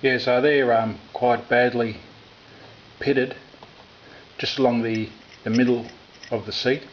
Yeah, so they're quite badly pitted just along the middle of the seat.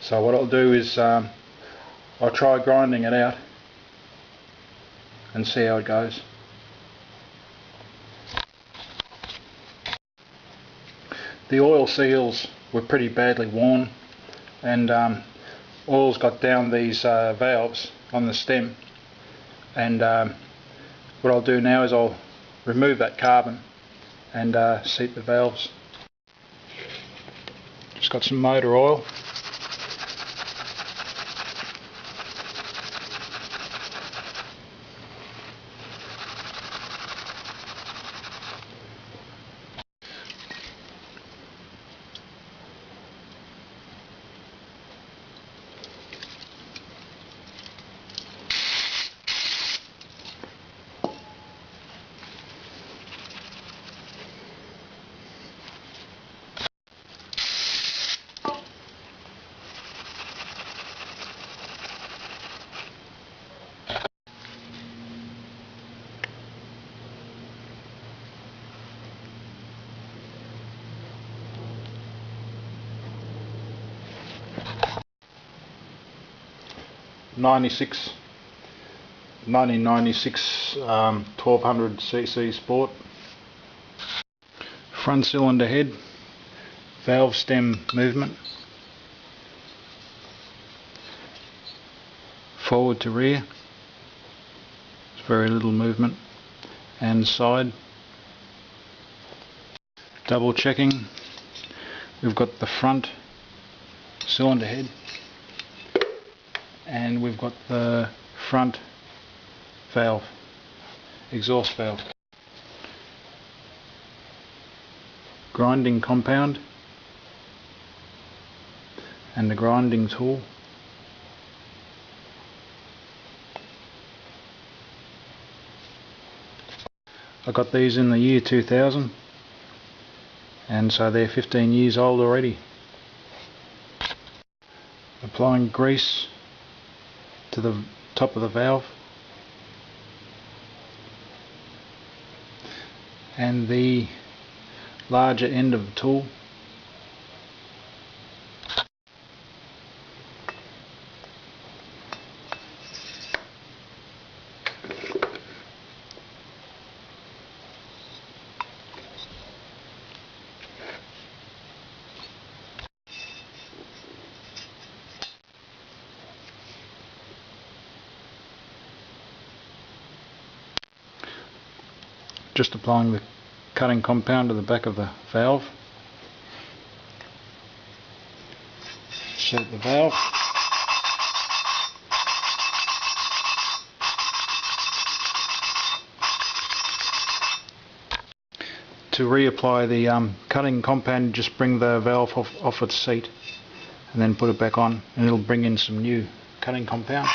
So what I'll do is I'll try grinding it out and see how it goes. The oil seals were pretty badly worn, and oil's got down these valves on the stem, and what I'll do now is I'll remove that carbon and seat the valves. Just got some motor oil. '96 1996 1200cc Sport. Front cylinder head, valve stem movement, forward to rear, it's very little movement, and side. Double checking, we've got the front cylinder head and we've got the front valve, exhaust valve. Grinding compound and the grinding tool. I got these in the year 2000, and so they're 15 years old already. Applying grease to the top of the valve and the larger end of the tool. Just applying the cutting compound to the back of the valve. Set the valve. To reapply the cutting compound, just bring the valve off its seat and then put it back on, and it'll bring in some new cutting compound.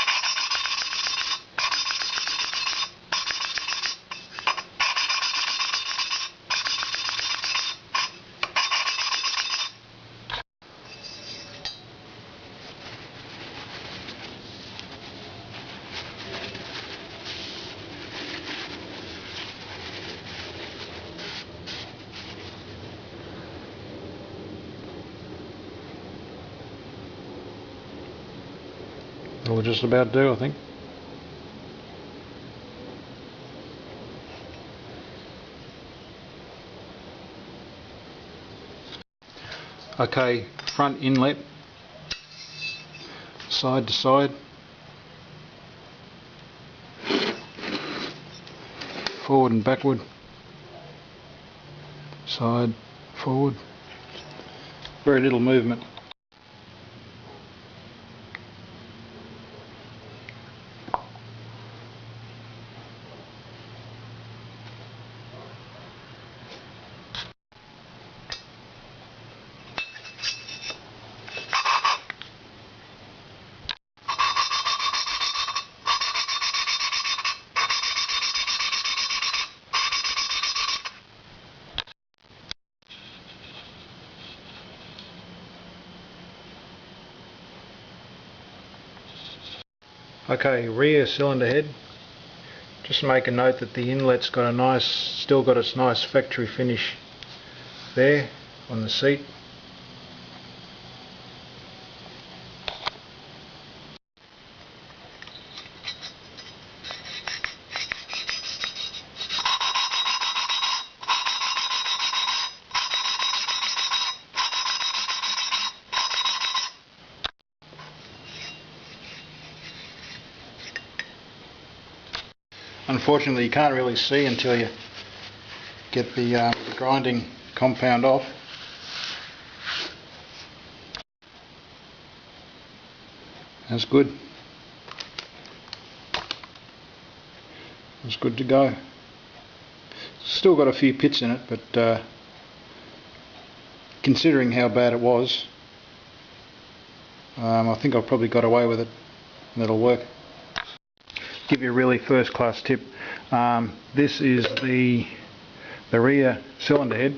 That'll just about do, I think. Okay, front inlet, side to side, forward and backward, side, forward, very little movement. Okay, rear cylinder head. Just make a note that the inlet's got a nice, still got its nice factory finish there on the seat. Unfortunately, you can't really see until you get the grinding compound off. That's good. It's good to go. Still got a few pits in it, but considering how bad it was, I think I've probably got away with it, and it'll work. Give you a really first class tip. This is the rear cylinder head.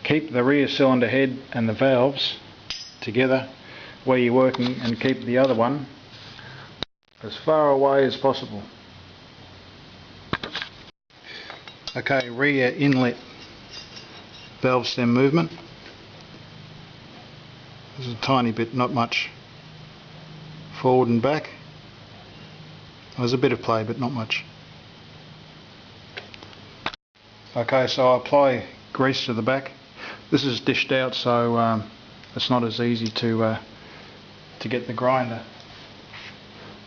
Keep the rear cylinder head and the valves together where you're working, and keep the other one as far away as possible. Okay, rear inlet valve stem movement. There's a tiny bit, not much, forward and back. There's a bit of play, but not much. Okay, so I apply grease to the back. This is dished out, so it's not as easy to get the grinder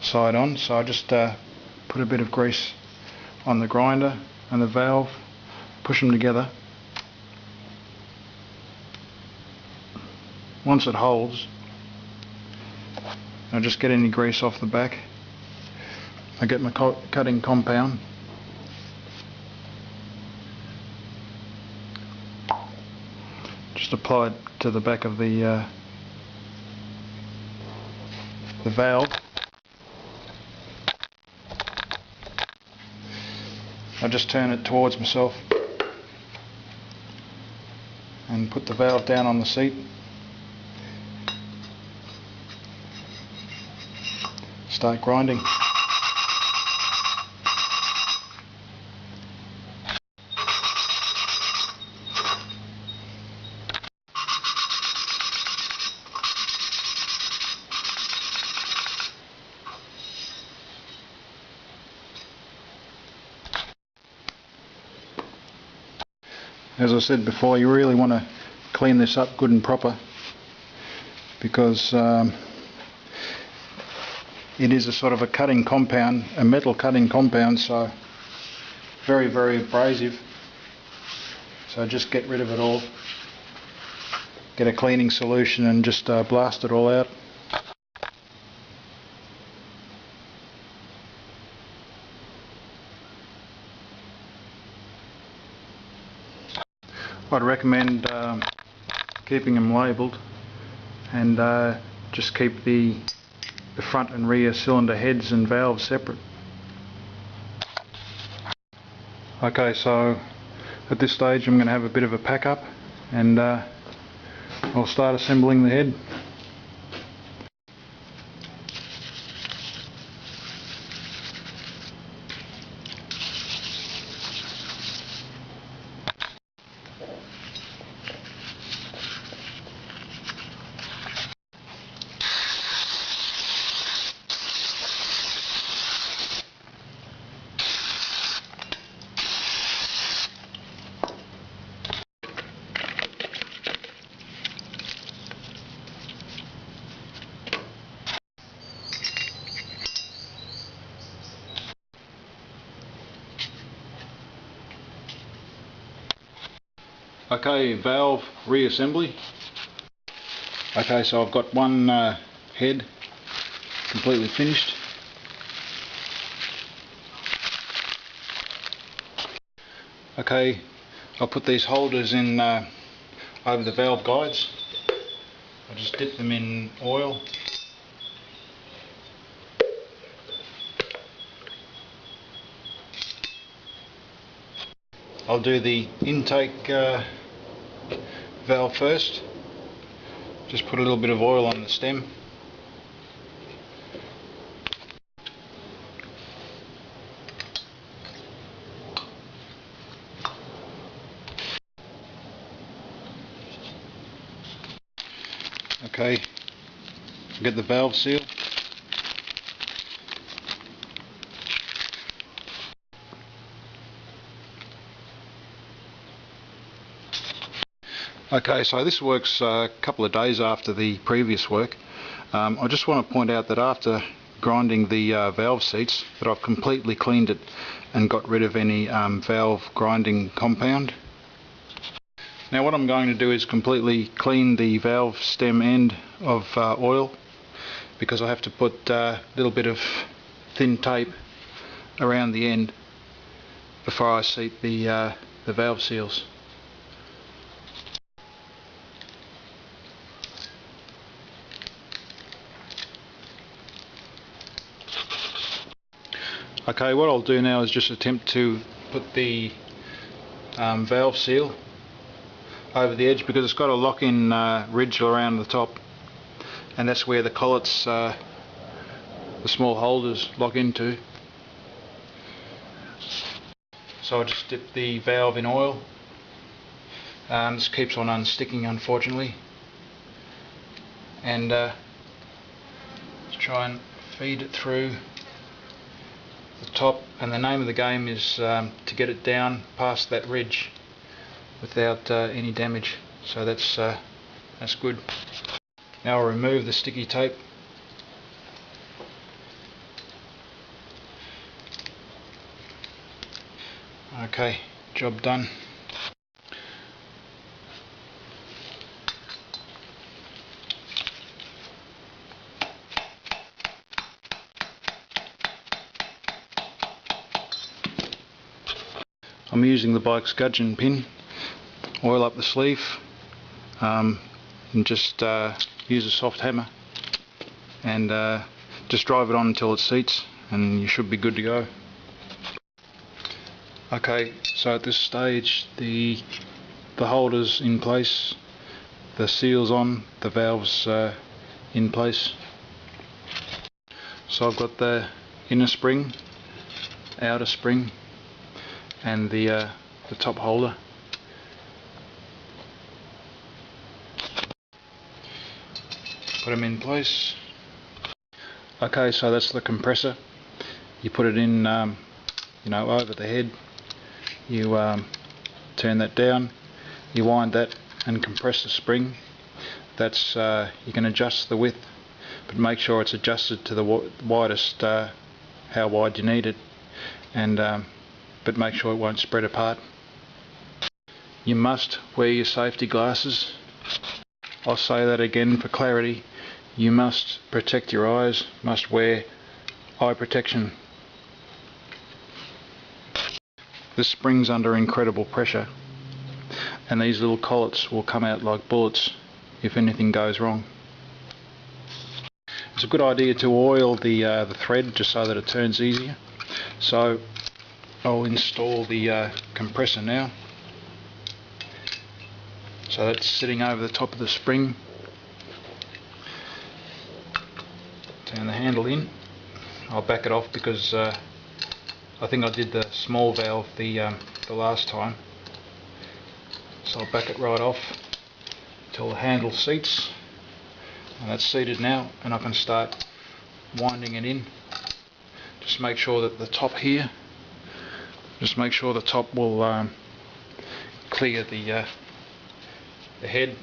side on. So I just put a bit of grease on the grinder and the valve, push them together. Once it holds, I just get any grease off the back. I get my cutting compound, just apply it to the back of the valve. I just turn it towards myself and put the valve down on the seat. Start grinding. As I said before, you really want to clean this up good and proper, because it is a sort of a cutting compound, a metal cutting compound, so very, very abrasive. So just get rid of it all. Get a cleaning solution and just blast it all out. I'd recommend keeping them labelled, and just keep the front and rear cylinder heads and valves separate. Okay, so at this stage I'm going to have a bit of a pack up, and I'll start assembling the head. Okay, valve reassembly. Okay, so I've got one head completely finished. Okay, I'll put these holders in over the valve guides. I'll just dip them in oil. I'll do the intake valve first. Just put a little bit of oil on the stem. Okay, get the valve seal. Okay, so this works a couple of days after the previous work. I just want to point out that after grinding the valve seats, that I've completely cleaned it and got rid of any valve grinding compound. Now what I'm going to do is completely clean the valve stem end of oil, because I have to put a little bit of thin tape around the end before I seat the valve seals. Okay, what I'll do now is just attempt to put the valve seal over the edge, because it's got a lock-in ridge around the top, and that's where the collets, the small holders, lock into. So I just dip the valve in oil. This keeps on unsticking, unfortunately, and try and feed it through the top, and the name of the game is to get it down past that ridge without any damage. So that's good. Now I'll remove the sticky tape. Okay, job done. I'm using the bike's gudgeon pin. Oil up the sleeve, and just use a soft hammer and just drive it on until it seats, and you should be good to go. Okay, so at this stage the holder's in place, the seal's on, the valve's in place. So I've got the inner spring, outer spring, and the top holder. Put them in place. Okay, so that's the compressor. You put it in, over the head. You turn that down. You wind that and compress the spring. That's you can adjust the width, but make sure it's adjusted to the widest, how wide you need it, and but make sure it won't spread apart. You must wear your safety glasses. I'll say that again for clarity. You must protect your eyes, must wear eye protection. This spring's under incredible pressure, and these little collets will come out like bullets if anything goes wrong. It's a good idea to oil the thread just so that it turns easier. So I'll install the compressor now. So that's sitting over the top of the spring. Turn the handle in. I'll back it off because I think I did the small valve the last time. So I'll back it right off till the handle seats, and that's seated now, and I can start winding it in. Just make sure that the top here, will clear the head.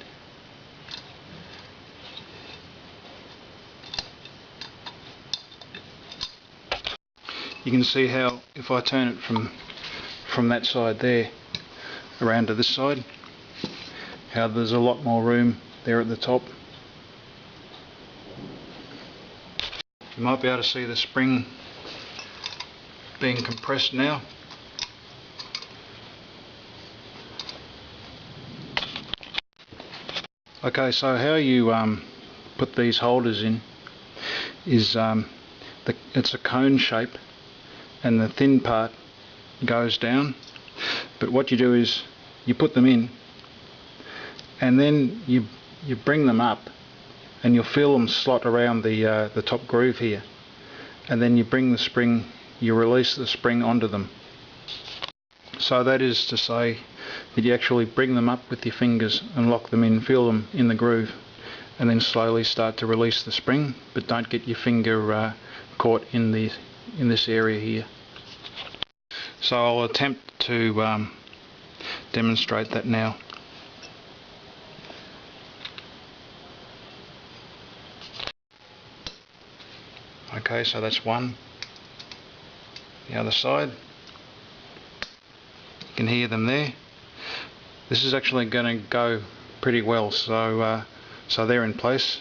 You can see how if I turn it from that side there around to this side, how there's a lot more room there at the top. You might be able to see the spring being compressed now. Okay, so how you put these holders in is it's a cone shape, and the thin part goes down, but what you do is you put them in, and then you bring them up, and you'll feel them slot around the top groove here, and then you bring the spring, you release the spring onto them. So that is to say that you actually bring them up with your fingers and lock them in, feel them in the groove, and then slowly start to release the spring, but don't get your finger caught in this area here. So I'll attempt to demonstrate that now. Okay, so that's one. The other side, you can hear them there. This is actually going to go pretty well, so they're in place,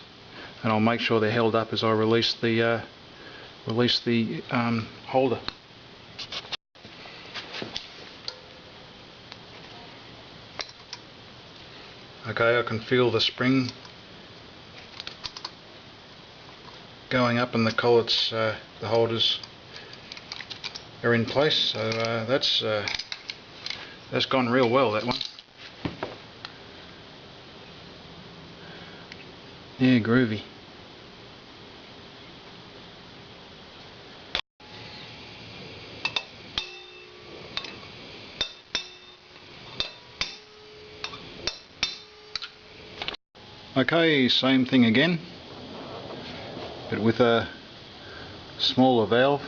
and I'll make sure they're held up as I release the holder. Okay, I can feel the spring going up, and the collets, the holders are in place. So that's gone real well, that one. Yeah, groovy. Okay, same thing again, but with a smaller valve.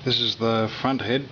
This is the front head.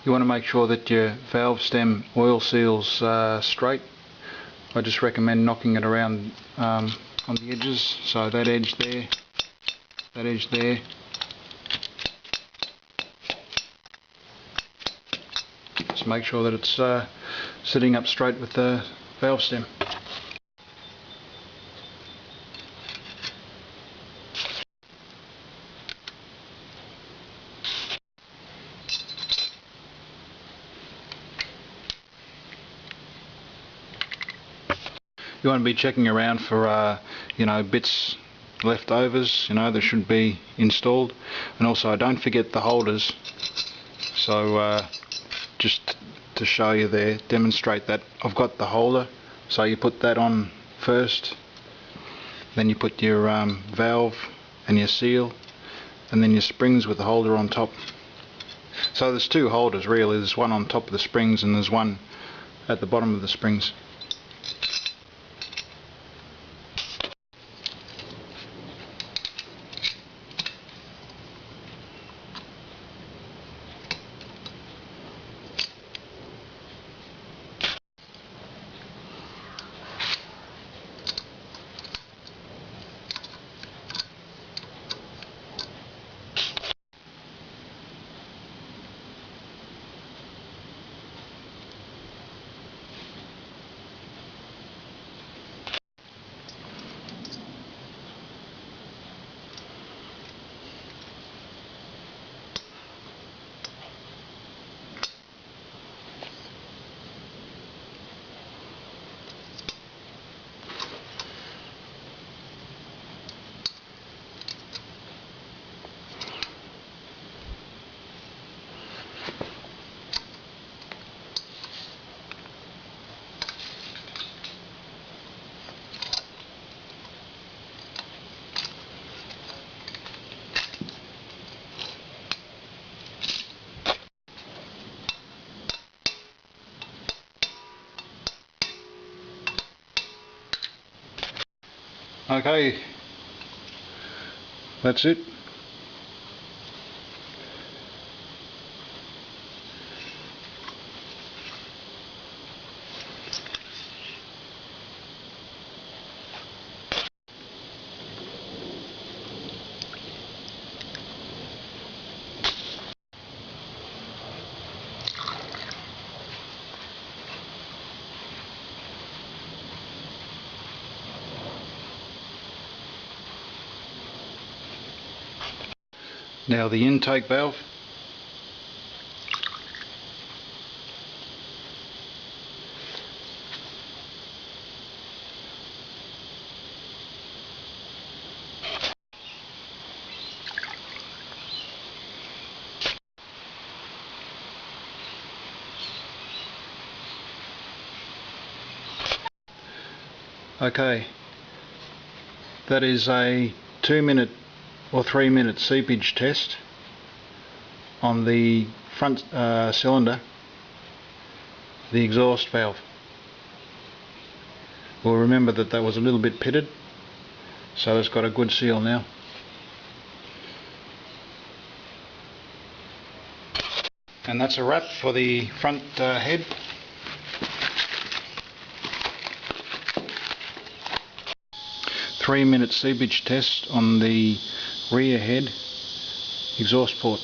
You want to make sure that your valve stem oil seal's straight. I just recommend knocking it around on the edges, so that edge there, that edge there. Just make sure that it's sitting up straight with the valve stem. You want to be checking around for bits leftovers, that should be installed. And also don't forget the holders. So just to show you there, demonstrate that I've got the holder. So you put that on first, then you put your valve and your seal, and then your springs with the holder on top. So there's two holders really. There's one on top of the springs and there's one at the bottom of the springs. Okay, that's it. Now the intake valve. Okay, that is a 2-minute or 3-minute seepage test on the front cylinder, the exhaust valve. We'll remember that that was a little bit pitted, so it's got a good seal now. And that's a wrap for the front head. Three-minute seepage test on the rear head exhaust port.